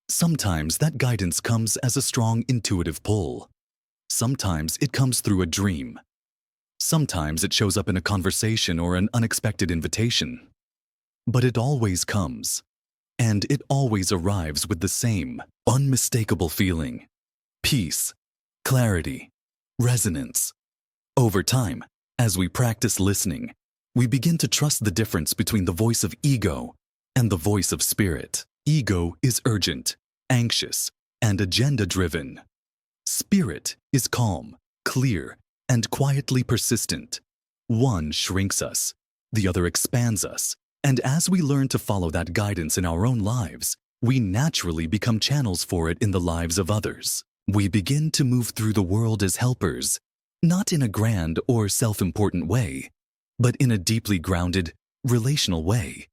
Sometimes that guidance comes as a strong intuitive pull. Sometimes it comes through a dream. Sometimes it shows up in a conversation or an unexpected invitation. But it always comes, and it always arrives with the same unmistakable feeling: peace, clarity, resonance. Over time, as we practice listening, we begin to trust the difference between the voice of ego and the voice of spirit. Ego is urgent, anxious, and agenda-driven. Spirit is calm, clear, and quietly persistent. One shrinks us, the other expands us, and as we learn to follow that guidance in our own lives, we naturally become channels for it in the lives of others. We begin to move through the world as helpers, not in a grand or self-important way, but in a deeply grounded, relational way.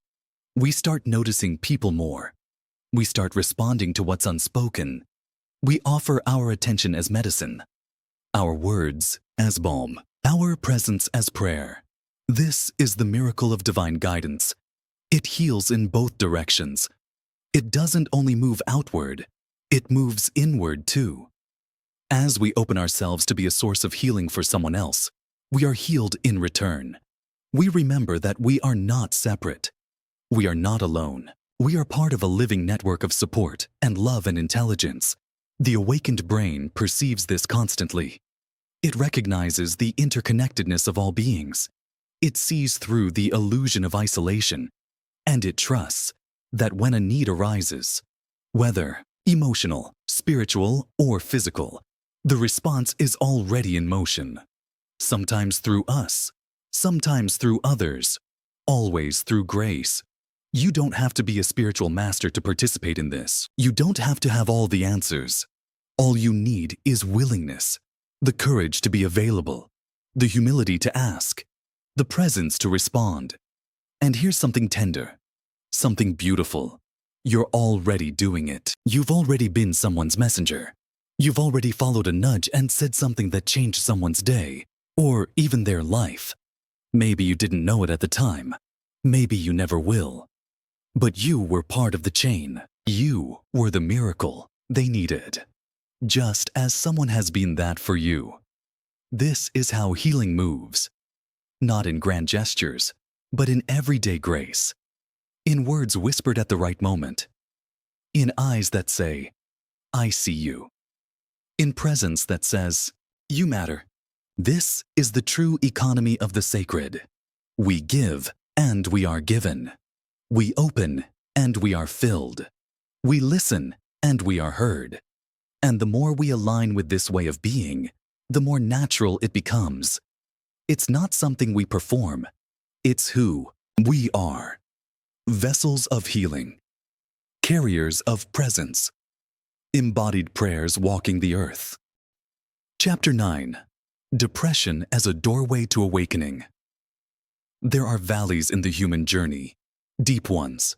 We start noticing people more. We start responding to what's unspoken. We offer our attention as medicine, our words as balm, our presence as prayer. This is the miracle of divine guidance. It heals in both directions. It doesn't only move outward, it moves inward too. As we open ourselves to be a source of healing for someone else, we are healed in return. We remember that we are not separate. We are not alone. We are part of a living network of support and love and intelligence. The awakened brain perceives this constantly. It recognizes the interconnectedness of all beings. It sees through the illusion of isolation, and it trusts that when a need arises, whether emotional, spiritual, or physical, the response is already in motion. Sometimes through us, sometimes through others, always through grace. You don't have to be a spiritual master to participate in this. You don't have to have all the answers. All you need is willingness, the courage to be available, the humility to ask, the presence to respond. And here's something tender, something beautiful. You're already doing it. You've already been someone's messenger. You've already followed a nudge and said something that changed someone's day, or even their life. Maybe you didn't know it at the time. Maybe you never will. But you were part of the chain. You were the miracle they needed. Just as someone has been that for you. This is how healing moves. Not in grand gestures, but in everyday grace. In words whispered at the right moment. In eyes that say, I see you. In presence that says, you matter. This is the true economy of the sacred. We give, and we are given. We open, and we are filled. We listen, and we are heard. And the more we align with this way of being, the more natural it becomes. It's not something we perform. It's who we are. Vessels of healing. Carriers of presence. Embodied prayers walking the earth. Chapter 9. Depression as a doorway to awakening. There are valleys in the human journey, deep ones.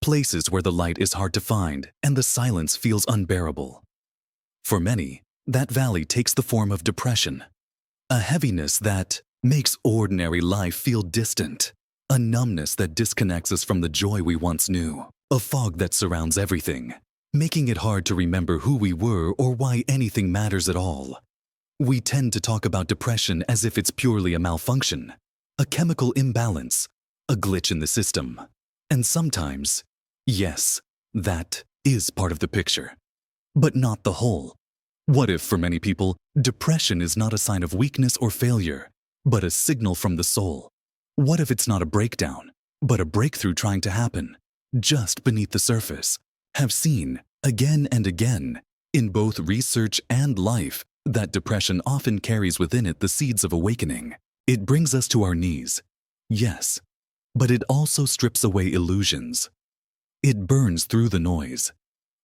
Places where the light is hard to find and the silence feels unbearable. For many, that valley takes the form of depression, a heaviness that makes ordinary life feel distant, a numbness that disconnects us from the joy we once knew, a fog that surrounds everything, making it hard to remember who we were or why anything matters at all. We tend to talk about depression as if it's purely a malfunction, a chemical imbalance, a glitch in the system. And sometimes, yes, that is part of the picture. But not the whole. What if, for many people, depression is not a sign of weakness or failure, but a signal from the soul? What if it's not a breakdown, but a breakthrough trying to happen, just beneath the surface? Have seen, again and again, in both research and life, that depression often carries within it the seeds of awakening. It brings us to our knees, yes, but it also strips away illusions. It burns through the noise.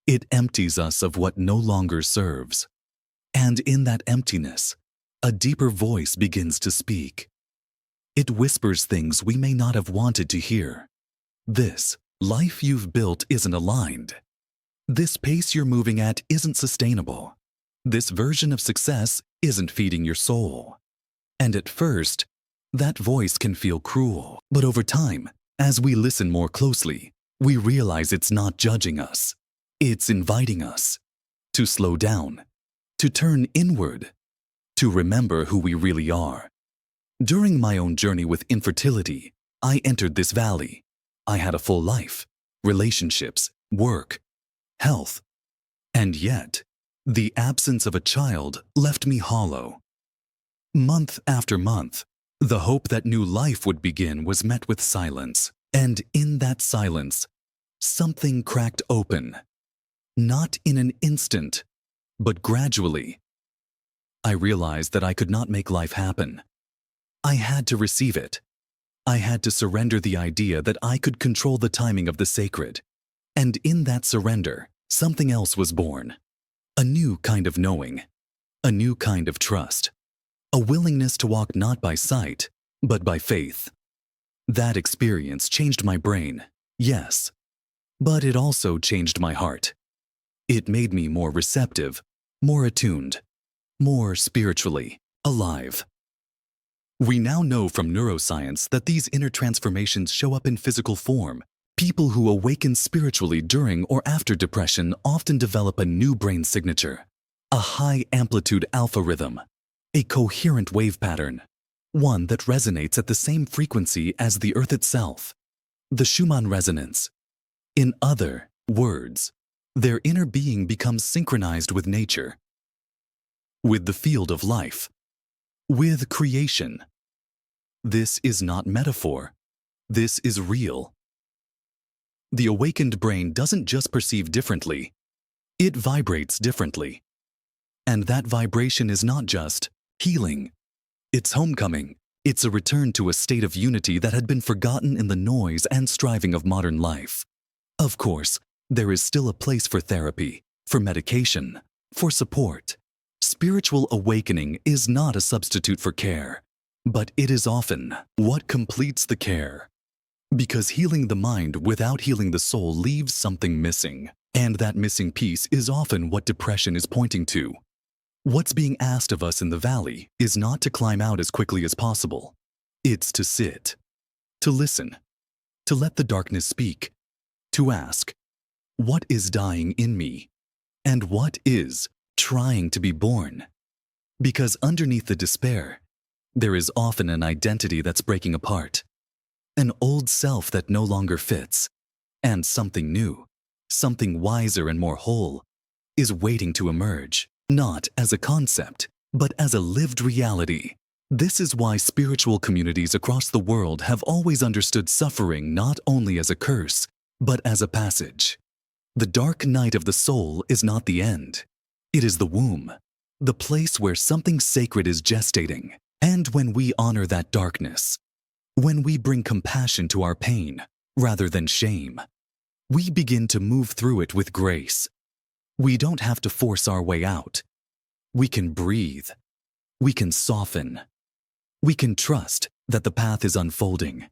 It empties us of what no longer serves. And in that emptiness, a deeper voice begins to speak. It whispers things we may not have wanted to hear. This life you've built isn't aligned. This pace you're moving at isn't sustainable. This version of success isn't feeding your soul. And at first, that voice can feel cruel. But over time, as we listen more closely, we realize it's not judging us. It's inviting us to slow down, to turn inward, to remember who we really are. During my own journey with infertility, I entered this valley. I had a full life, relationships, work, health. And yet, the absence of a child left me hollow. Month after month, the hope that new life would begin was met with silence. And in that silence, something cracked open. Not in an instant, but gradually. I realized that I could not make life happen. I had to receive it. I had to surrender the idea that I could control the timing of the sacred. And in that surrender, something else was born. A new kind of knowing. A new kind of trust. A willingness to walk not by sight, but by faith. That experience changed my brain, yes. But it also changed my heart. It made me more receptive, more attuned, more spiritually alive. We now know from neuroscience that these inner transformations show up in physical form. People who awaken spiritually during or after depression often develop a new brain signature, a high-amplitude alpha rhythm, a coherent wave pattern, one that resonates at the same frequency as the Earth itself, the Schumann resonance. In other words, their inner being becomes synchronized with nature, with the field of life, with creation. This is not metaphor. This is real. The awakened brain doesn't just perceive differently, it vibrates differently. And that vibration is not just healing. It's homecoming. It's a return to a state of unity that had been forgotten in the noise and striving of modern life. Of course, there is still a place for therapy, for medication, for support. Spiritual awakening is not a substitute for care, but it is often what completes the care. Because healing the mind without healing the soul leaves something missing, and that missing piece is often what depression is pointing to. What's being asked of us in the valley is not to climb out as quickly as possible. It's to sit, to listen, to let the darkness speak, to ask, what is dying in me, and what is trying to be born? Because underneath the despair, there is often an identity that's breaking apart. An old self that no longer fits, and something new, something wiser and more whole, is waiting to emerge, not as a concept, but as a lived reality. This is why spiritual communities across the world have always understood suffering not only as a curse, but as a passage. The dark night of the soul is not the end. It is the womb, the place where something sacred is gestating. And when we honor that darkness, when we bring compassion to our pain rather than shame, we begin to move through it with grace. We don't have to force our way out. We can breathe. We can soften. We can trust that the path is unfolding,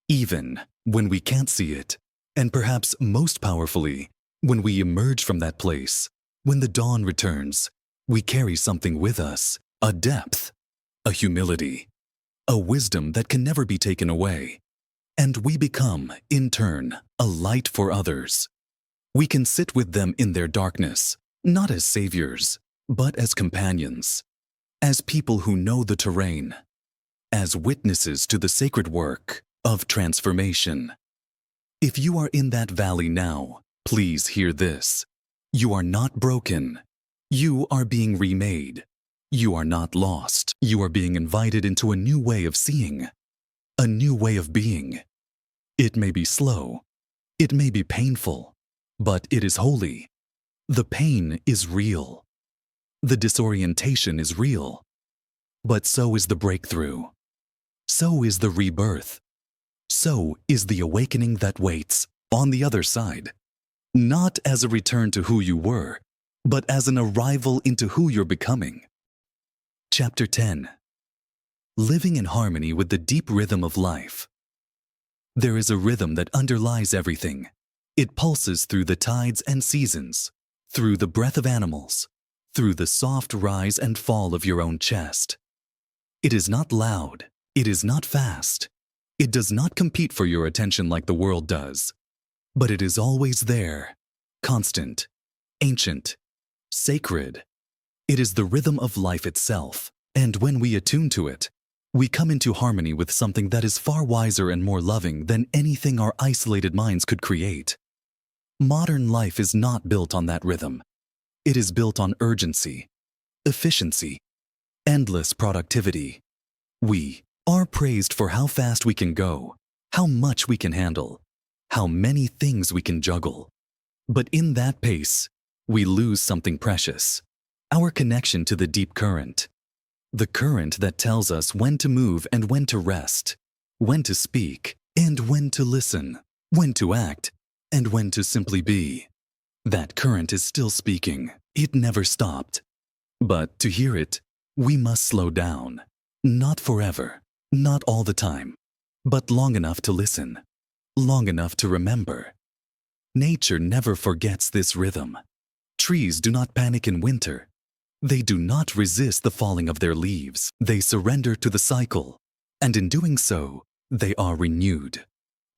even when we can't see it. And perhaps most powerfully, when we emerge from that place, when the dawn returns, we carry something with us, a depth, a humility, a wisdom that can never be taken away. And we become, in turn, a light for others. We can sit with them in their darkness, not as saviors, but as companions, as people who know the terrain, as witnesses to the sacred work of transformation. If you are in that valley now, please hear this. You are not broken. You are being remade. You are not lost. You are being invited into a new way of seeing, a new way of being. It may be slow, it may be painful, but it is holy. The pain is real. The disorientation is real. But so is the breakthrough. So is the rebirth. So is the awakening that waits on the other side. Not as a return to who you were, but as an arrival into who you're becoming. Chapter 10. living in harmony with the deep rhythm of life. There is a rhythm that underlies everything. It pulses through the tides and seasons, through the breath of animals, through the soft rise and fall of your own chest. It is not loud. It is not fast. It does not compete for your attention like the world does. But it is always there, constant, ancient, sacred. It is the rhythm of life itself, and when we attune to it, we come into harmony with something that is far wiser and more loving than anything our isolated minds could create. Modern life is not built on that rhythm. It is built on urgency, efficiency, endless productivity. We are praised for how fast we can go, how much we can handle, how many things we can juggle. But in that pace, we lose something precious, our connection to the deep current. The current that tells us when to move and when to rest, when to speak and when to listen, when to act and when to simply be. That current is still speaking. It never stopped. But to hear it, we must slow down. Not forever, not all the time, but long enough to listen, long enough to remember. Nature never forgets this rhythm. Trees do not panic in winter. They do not resist the falling of their leaves. They surrender to the cycle, and in doing so, they are renewed.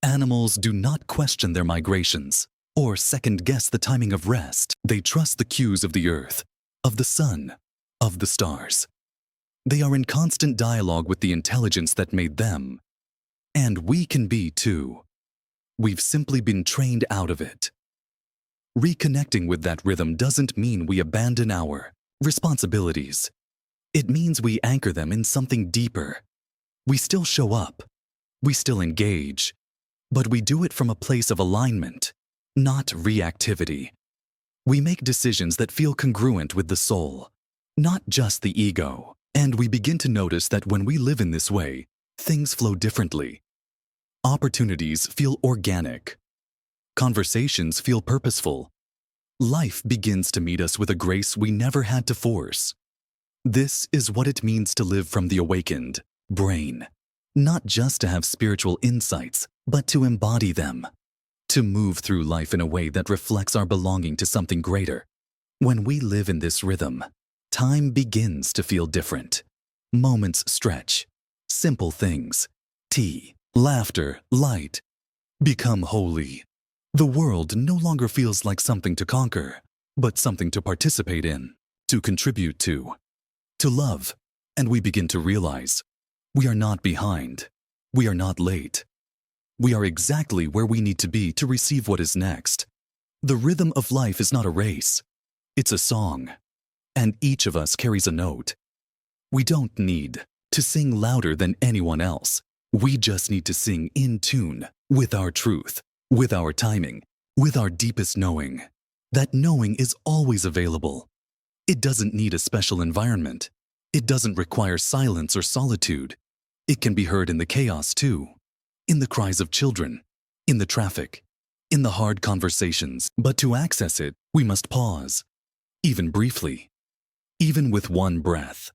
Animals do not question their migrations or second-guess the timing of rest. They trust the cues of the earth, of the sun, of the stars. They are in constant dialogue with the intelligence that made them. And we can be too. We've simply been trained out of it. Reconnecting with that rhythm doesn't mean we abandon our responsibilities. It means we anchor them in something deeper. We still show up. We still engage. But we do it from a place of alignment, not reactivity. We make decisions that feel congruent with the soul, not just the ego. And we begin to notice that when we live in this way, things flow differently. Opportunities feel organic. Conversations feel purposeful. Life begins to meet us with a grace we never had to force. This is what it means to live from the awakened brain. Not just to have spiritual insights, but to embody them. To move through life in a way that reflects our belonging to something greater. When we live in this rhythm, time begins to feel different. Moments stretch. Simple things, tea, laughter, light, become holy. The world no longer feels like something to conquer, but something to participate in, to contribute to love. And we begin to realize we are not behind. We are not late. We are exactly where we need to be to receive what is next. The rhythm of life is not a race. It's a song. And each of us carries a note. We don't need to sing louder than anyone else. We just need to sing in tune with our truth, with our timing, with our deepest knowing. That knowing is always available. It doesn't need a special environment. It doesn't require silence or solitude. It can be heard in the chaos too, in the cries of children, in the traffic, in the hard conversations. But to access it, we must pause, even briefly, even with one breath.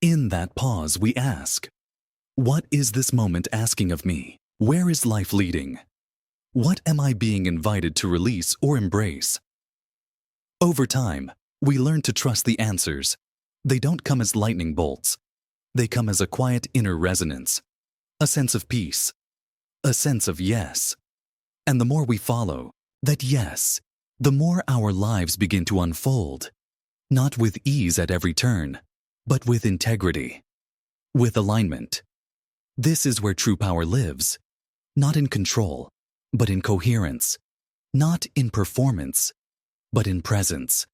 In that pause, we ask, what is this moment asking of me? Where is life leading? What am I being invited to release or embrace? Over time, we learn to trust the answers. They don't come as lightning bolts. They come as a quiet inner resonance, a sense of peace, a sense of yes. And the more we follow that yes, the more our lives begin to unfold, not with ease at every turn, but with integrity, with alignment. This is where true power lives, not in control, but in coherence, not in performance, but in presence.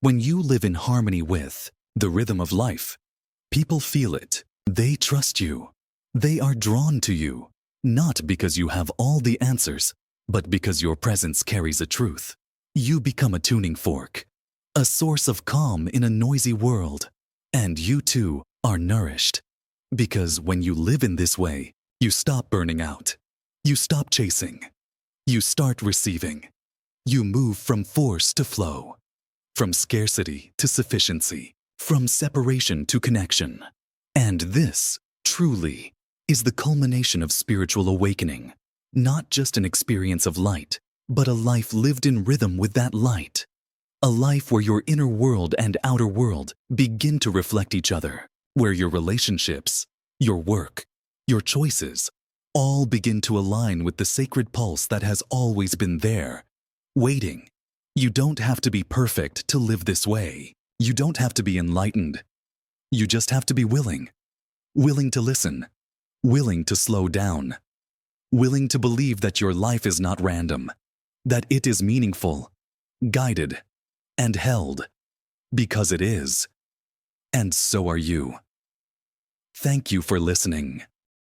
When you live in harmony with the rhythm of life, people feel it. They trust you. They are drawn to you, not because you have all the answers, but because your presence carries a truth. You become a tuning fork, a source of calm in a noisy world. And you too are nourished. Because when you live in this way, you stop burning out. You stop chasing. You start receiving. You move from force to flow, from scarcity to sufficiency, from separation to connection. And this truly, is the culmination of spiritual awakening, not just an experience of light, but a life lived in rhythm with that light. A life where your inner world and outer world begin to reflect each other, where your relationships, your work, your choices, all begin to align with the sacred pulse that has always been there, waiting. You don't have to be perfect to live this way. You don't have to be enlightened. You just have to be willing. Willing to listen. Willing to slow down. Willing to believe that your life is not random, that it is meaningful, guided, and held, because it is. And so are you. Thank you for listening.